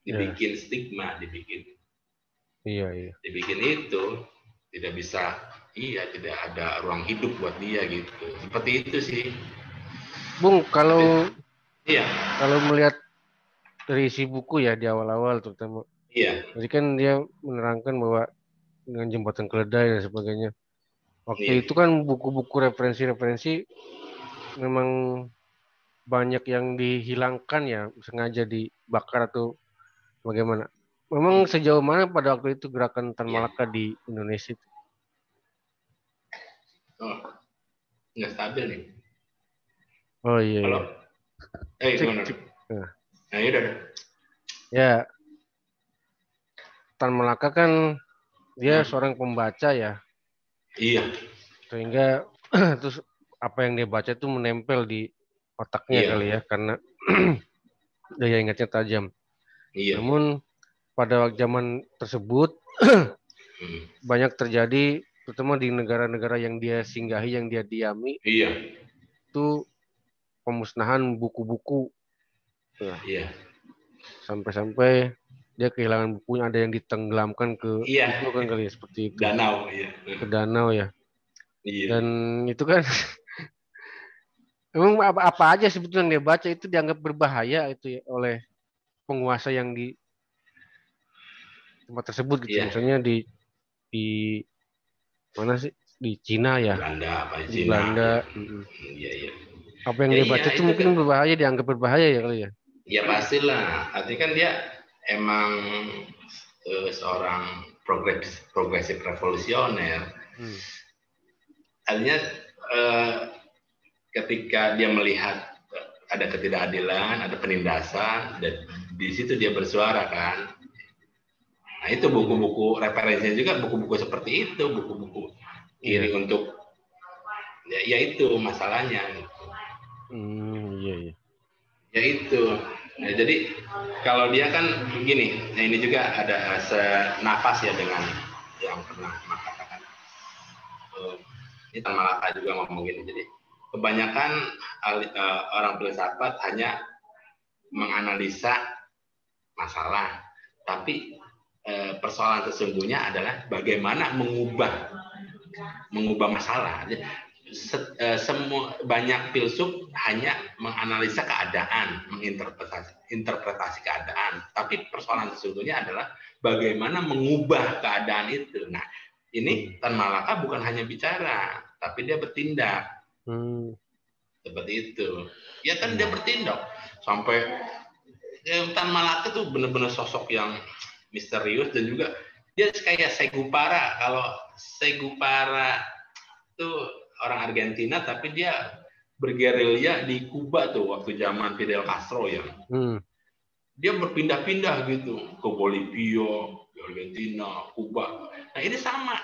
dibikin stigma, dibikin itu tidak bisa, tidak ada ruang hidup buat dia gitu. Seperti itu sih. Bung, kalau melihat dari isi buku ya di awal-awal terutama. Jadi kan dia menerangkan bahwa dengan jembatan keledai dan sebagainya. Waktu itu kan buku-buku referensi-referensi memang banyak yang dihilangkan ya, sengaja dibakar atau bagaimana. Memang sejauh mana pada waktu itu gerakan Tan Malaka di Indonesia itu? Nggak stabil nih. Oh iya. Halo? Gimana? Nah, yaudah. Ya, Tan Malaka kan dia seorang pembaca ya. Iya. Sehingga terus apa yang dia baca itu menempel di otaknya kali ya, karena daya ingatnya tajam. Namun pada zaman tersebut banyak terjadi, terutama di negara-negara yang dia singgahi, yang dia diami, itu pemusnahan buku-buku. Sampai-sampai dia kehilangan bukunya, ada yang ditenggelamkan ke itu kan kali ya, seperti itu. Danau, ke danau ya. Dan itu kan memang apa aja sebetulnya yang dia baca itu dianggap berbahaya itu ya, oleh penguasa yang di tempat tersebut gitu. Misalnya di mana sih, di Cina ya, di Belanda. Apa yang dia baca itu mungkin berbahaya, dianggap berbahaya ya kali ya. Ya pastilah, artinya kan dia emang seorang progresif revolusioner. Artinya ketika dia melihat ada ketidakadilan, ada penindasan, dan di situ dia bersuara kan. Nah, itu buku-buku referensinya juga buku-buku seperti itu, buku-buku kiri untuk ya itu masalahnya gitu. Ya itu. Nah, jadi kalau dia kan begini, nah ini juga ada senafas ya dengan yang pernah mengatakan. Ini Tan Malaka juga ngomong gini. Jadi kebanyakan orang filsafat hanya menganalisa masalah, tapi persoalan sesungguhnya adalah bagaimana mengubah masalah. Semua banyak filsuf hanya menganalisa keadaan, menginterpretasi keadaan, tapi persoalan sesungguhnya adalah bagaimana mengubah keadaan itu. Nah, ini Tan Malaka bukan hanya bicara, tapi dia bertindak. Seperti itu. Ya kan dia bertindak sampai Tan Malaka tuh benar-benar sosok yang misterius, dan juga dia kayak Segupara. Kalau Segupara itu orang Argentina, tapi dia bergerilya di Kuba tuh waktu zaman Fidel Castro ya. Dia berpindah-pindah gitu ke Bolivia, ke Argentina, Kuba. Nah ini sama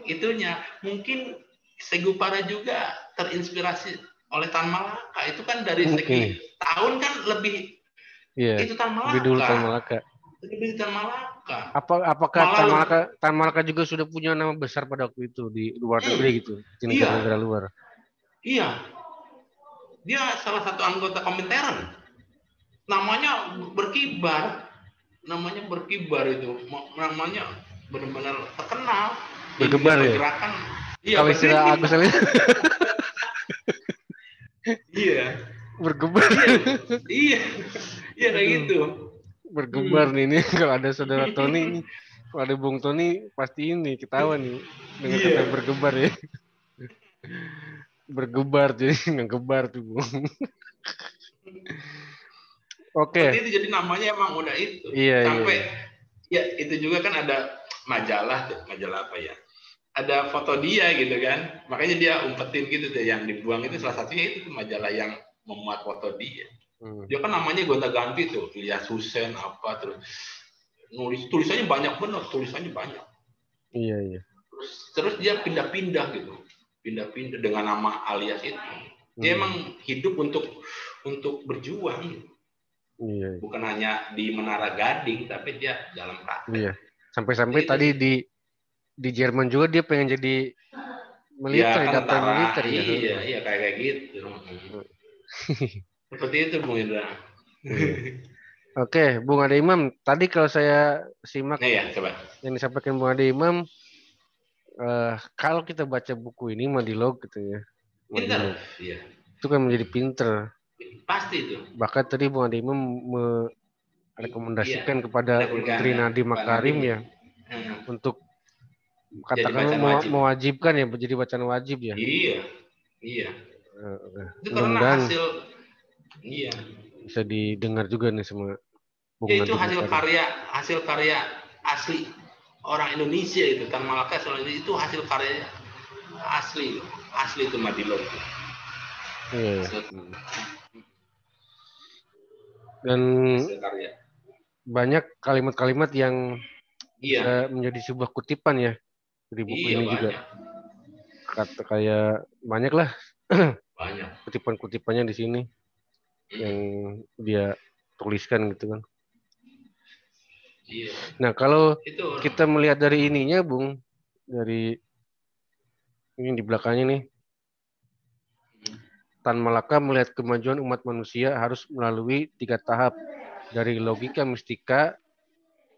itunya. Mungkin Segupara juga terinspirasi oleh Tan Malaka. Itu kan dari segi tahun kan lebih itu Tan Malaka. Lebih dulu Tan Malaka. Lebih Tan Malaka. Apakah Tan Malaka juga sudah punya nama besar pada waktu itu di luar negeri gitu, di negara-negara luar? Iya. Dia salah satu anggota Komintern. Namanya berkibar itu, namanya benar-benar terkenal. Bergebar ya. Pergerakan. Iya. Kalau istilah Agus Ali. Iya. Bergebar. Iya kayak gitu. Bergebar nih ini kalau ada saudara Tony, kalau ada Bung Tony pasti ini ketawa nih dengan kata bergebar ya. Bergebar jadi ngegebar tuh Bung. Oke. Seperti itu, jadi namanya emang udah itu. Sampai ya itu juga kan ada majalah apa ya? Ada foto dia gitu kan. Makanya dia umpetin gitu tuh, yang dibuang itu salah satunya itu majalah yang memuat foto dia. Dia kan namanya gonta-ganti tuh, Ilyas Hussein apa, terus tulisannya banyak bener, tulisannya banyak. Iya. Terus dia pindah-pindah gitu. Pindah-pindah dengan nama alias itu. Dia emang hidup untuk berjuang gitu. Iya. Bukan hanya di Menara Gading, tapi dia dalam praktek. Iya. Sampai-sampai tadi di Jerman juga dia pengen jadi militer, ya, kan daftar militer ya. Iya kayak gitu. Seperti itu Bung Indra. Oke, Bung Ade Imam. Tadi kalau saya simak coba. yang disampaikan Bung Ade Imam, kalau kita baca buku ini Madilog gitu ya. Pinter. Iya. Itu kan menjadi pinter. Pasti itu. Bahkan tadi Bung Ade Imam merekomendasikan kepada Menteri Nadiem Makarim ya untuk katakanlah mewajibkan ya, menjadi bacaan wajib ya. Iya. Itu karena bisa didengar juga nih sama Bung Nadiem. Itu hasil karya asli orang Indonesia itu. Tan Malaka itu hasil karya asli itu Madilog. Iya. Dan banyak kalimat-kalimat yang bisa menjadi sebuah kutipan ya di buku ini juga. Kata kayak banyak lah kutipan-kutipannya di sini yang dia tuliskan gitu kan. Nah kalau kita melihat dari ininya Bung, dari ini di belakangnya nih, Tan Malaka melihat kemajuan umat manusia harus melalui 3 tahap, dari logika mistika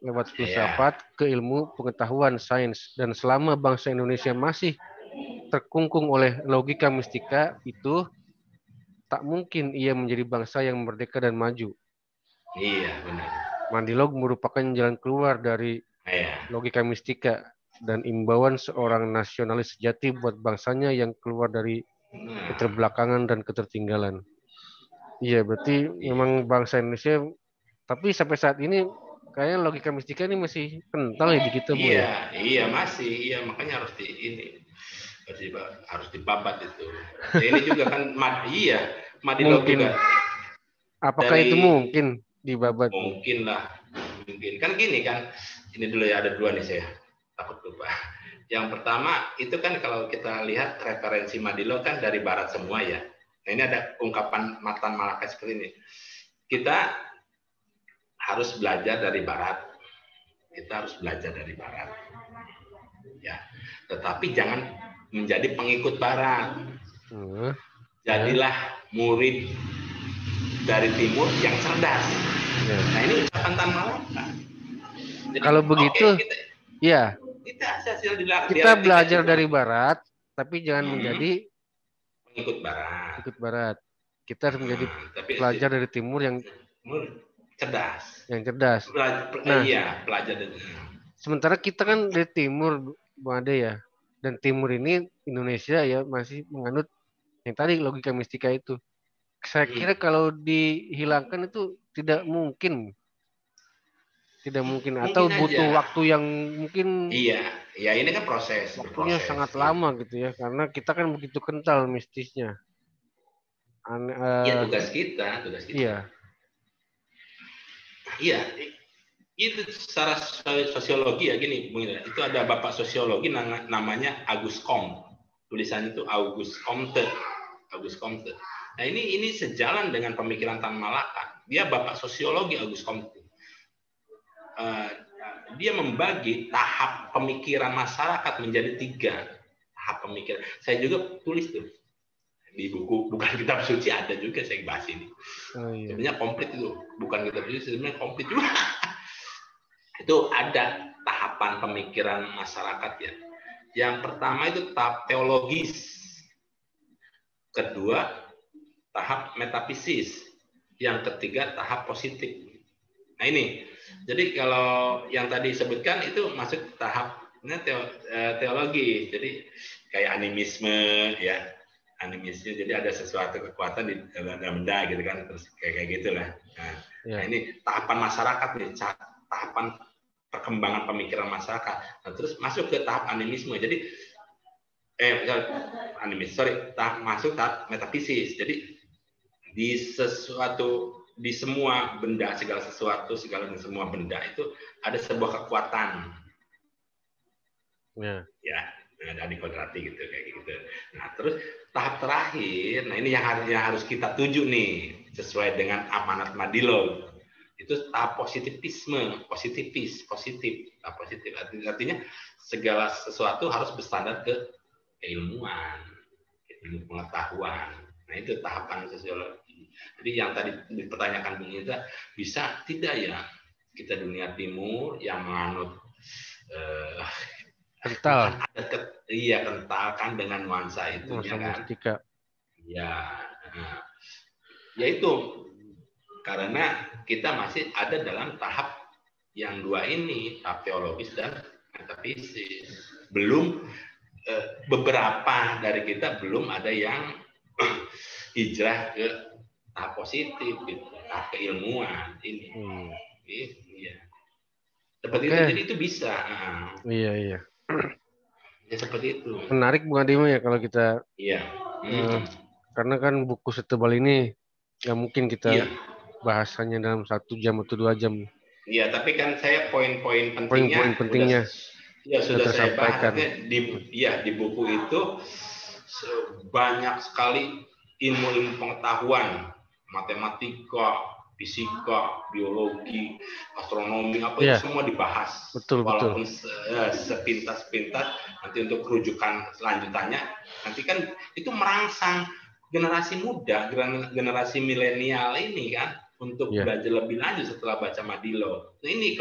lewat filsafat ke ilmu pengetahuan sains, dan selama bangsa Indonesia masih terkungkung oleh logika mistika itu, tak mungkin ia menjadi bangsa yang merdeka dan maju. Iya, benar. Madilog merupakan jalan keluar dari logika mistika dan imbauan seorang nasionalis sejati buat bangsanya yang keluar dari keterbelakangan dan ketertinggalan. Iya, berarti memang bangsa Indonesia, tapi sampai saat ini kayaknya logika mistika ini masih kental ya di kita, Bu. Iya masih, makanya harus harus dibabat itu. Ini juga kan Madilog juga. Apakah itu mungkin dibabat? Mungkin lah, mungkin. Kan gini kan, ini dulu ya, ada 2 nih saya takut lupa. Yang pertama itu kan kalau kita lihat referensi Madilog kan dari Barat semua ya. Nah ini ada ungkapan Tan Malaka seperti ini. Kita harus belajar dari Barat. Ya, tetapi jangan menjadi pengikut Barat. Jadilah murid dari Timur yang cerdas. Nah ini ucapan Tan Malaka. Kalau begitu, kita belajar dari Barat, tapi jangan menjadi pengikut Barat. Kita harus menjadi pelajar dari Timur yang cerdas. Pelajar dari. Sementara kita kan dari Timur, Bung Ade ya, dan Timur ini Indonesia ya masih menganut yang tadi logika mistika itu. Saya kira kalau dihilangkan itu tidak mungkin. Tidak mungkin atau butuh waktu yang mungkin. Iya, ya ini kan waktunya sangat lama gitu ya, karena kita kan begitu kental mistisnya. Iya, tugas kita. Iya. Iya, itu secara sosiologi ya gini, Bung Indra. Itu ada bapak sosiologi namanya Auguste Comte. Tulisannya itu Auguste Comte. Nah, ini sejalan dengan pemikiran Tan Malaka. Dia bapak sosiologi Auguste Comte. Dia membagi tahap pemikiran masyarakat menjadi 3 tahap pemikiran. Saya juga tulis tuh di buku, bukan kitab suci, ada juga saya bahas ini. Iya. Sebenarnya komplit itu, bukan kitab suci, sebenarnya komplit juga. Itu ada tahapan pemikiran masyarakat ya. Yang pertama itu tahap teologis, kedua tahap metafisis, yang ketiga tahap positif. Nah ini, jadi kalau yang tadi disebutkan itu masuk tahapnya teologi, jadi kayak animisme ya. Animisme, jadi ada sesuatu kekuatan di dalam benda gitu kan, terus kayak gitulah. Nah, ini tahapan masyarakat nih, tahapan perkembangan pemikiran masyarakat. Nah, terus masuk ke tahap animisme. Jadi masuk tahap metafisis. Jadi di semua benda, segala sesuatu, segala dan semua benda itu ada sebuah kekuatan. Ya. Ada dikodrati gitu kayak gitu. Nah, terus tahap terakhir, nah ini yang harus kita tuju nih sesuai dengan amanat Madilog. Itu tahap positif. Tahap positif artinya segala sesuatu harus bersandar ke keilmuan, ilmu pengetahuan. Nah, itu tahapan sosiologi. Jadi yang tadi dipertanyakan Bung Indra, bisa tidak ya kita dunia timur yang menganut kental. Iya, kental kan dengan nuansa itu ya kan. Ya, ya itu karena kita masih ada dalam tahap yang 2 ini, tahap teologis dan metafisis. Belum beberapa dari kita belum ada yang hijrah ke tahap positif, gitu, tahap keilmuan ini. Iya. Seperti itu, jadi itu bisa. Iya. Ya, seperti itu. Menarik Bung Adimo ya kalau kita. Iya. Karena kan buku setebal ini nggak mungkin kita bahas hanya dalam 1 jam atau 2 jam. Iya, tapi kan saya poin-poin pentingnya sudah saya bahas. Di buku itu banyak sekali ilmu pengetahuan, matematika, fisika, biologi, astronomi, itu semua dibahas. Walaupun sepintas-pintas, nanti untuk rujukan selanjutannya, nanti kan itu merangsang generasi muda, generasi milenial ini kan, untuk belajar lebih lanjut setelah baca Madilog. Nah, ini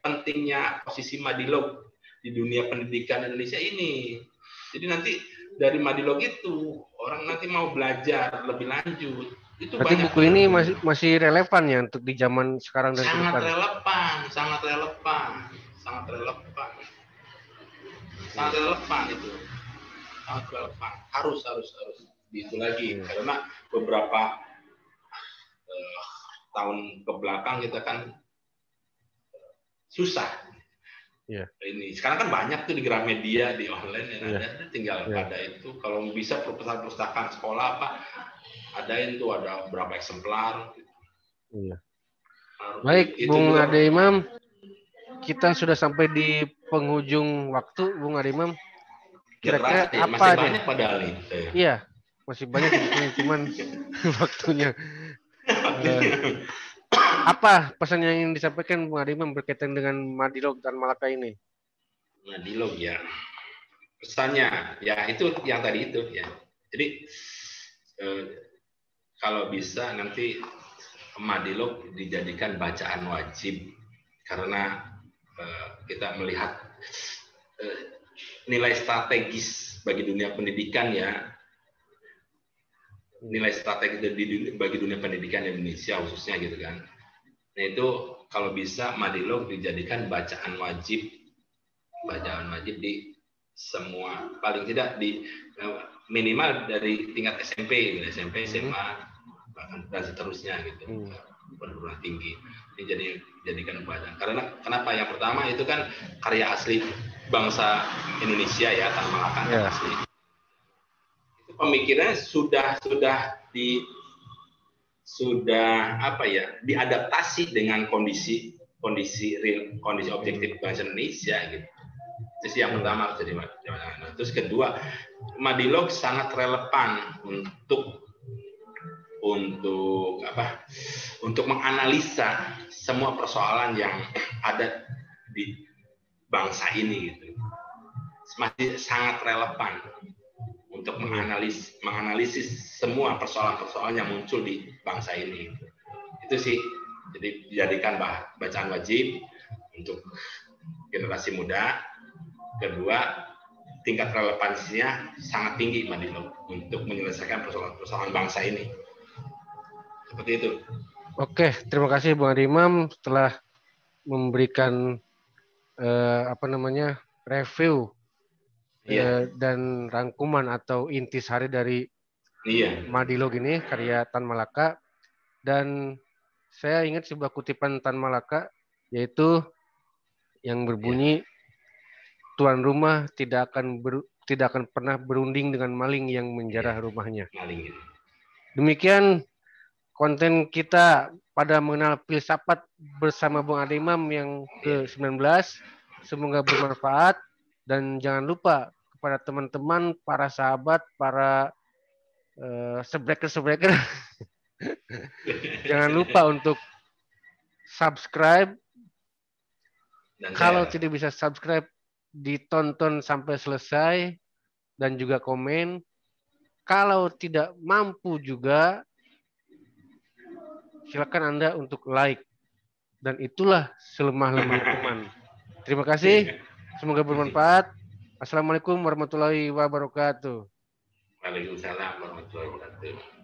pentingnya posisi Madilog di dunia pendidikan Indonesia ini. Jadi nanti dari Madilog itu, orang nanti mau belajar lebih lanjut. Berarti buku ini masih relevan ya untuk di zaman sekarang dan sangat ke depan? Sangat relevan itu. Sangat relevan. Harus itu lagi. Karena beberapa tahun ke belakang kita kan susah. Ini sekarang kan banyak tuh di Gramedia, di online yang ada, tinggal ada itu. Kalau bisa perpustakaan sekolah apa, ada berapa eksemplar. Baik, Bung Ade Imam, kita sudah sampai di penghujung waktu, Bung Ade Imam. Kira-kira apa masih banyak padahal nih. Iya, masih banyak cuman waktunya. Apa pesan yang ingin disampaikan Bung Ade Imam berkaitan dengan Madilog dan Malaka ini? Madilog ya, pesannya ya itu yang tadi itu ya. Jadi kalau bisa nanti Madilog dijadikan bacaan wajib karena kita melihat nilai strategis bagi dunia pendidikan ya, nilai strategis bagi dunia pendidikan Indonesia khususnya gitu kan. Nah itu kalau bisa Madilog dijadikan bacaan wajib di semua, paling tidak di minimal dari tingkat SMP, SMA bahkan dan seterusnya gitu. perguruan tinggi. Ini jadikan pelajaran. Karena kenapa? Yang pertama itu kan karya asli bangsa Indonesia ya, Tan Malaka kan asli. Itu pemikirannya sudah apa ya, diadaptasi dengan kondisi objektif bangsa Indonesia gitu. Itu yang pertama harus jadi. Terus kedua, Madilog sangat relevan untuk menganalisa semua persoalan yang ada di bangsa ini gitu. Masih sangat relevan untuk menganalisis semua persoalan-persoalan yang muncul di bangsa ini. Itu sih, jadi dijadikan bacaan wajib untuk generasi muda. Kedua, tingkat relevansinya sangat tinggi Madilog untuk menyelesaikan persoalan-persoalan bangsa ini. Seperti itu. Oke, terima kasih Bung Imam setelah memberikan review dan rangkuman atau intisari dari Madilog ini karya Tan Malaka. Dan saya ingat sebuah kutipan Tan Malaka, yaitu yang berbunyi, tuan rumah tidak akan pernah berunding dengan maling yang menjarah rumahnya. Demikian konten kita pada mengenal filsafat bersama Bung Imam yang ke-19. Semoga bermanfaat, dan jangan lupa kepada teman-teman, para sahabat, para sebreker jangan lupa untuk subscribe. Kalau tidak bisa subscribe, ditonton sampai selesai dan juga komen. Kalau tidak mampu juga, silakan Anda untuk like. Dan itulah selemah-lemah teman. Terima kasih. Semoga bermanfaat. Assalamualaikum warahmatullahi wabarakatuh. Waalaikumsalam warahmatullahi wabarakatuh.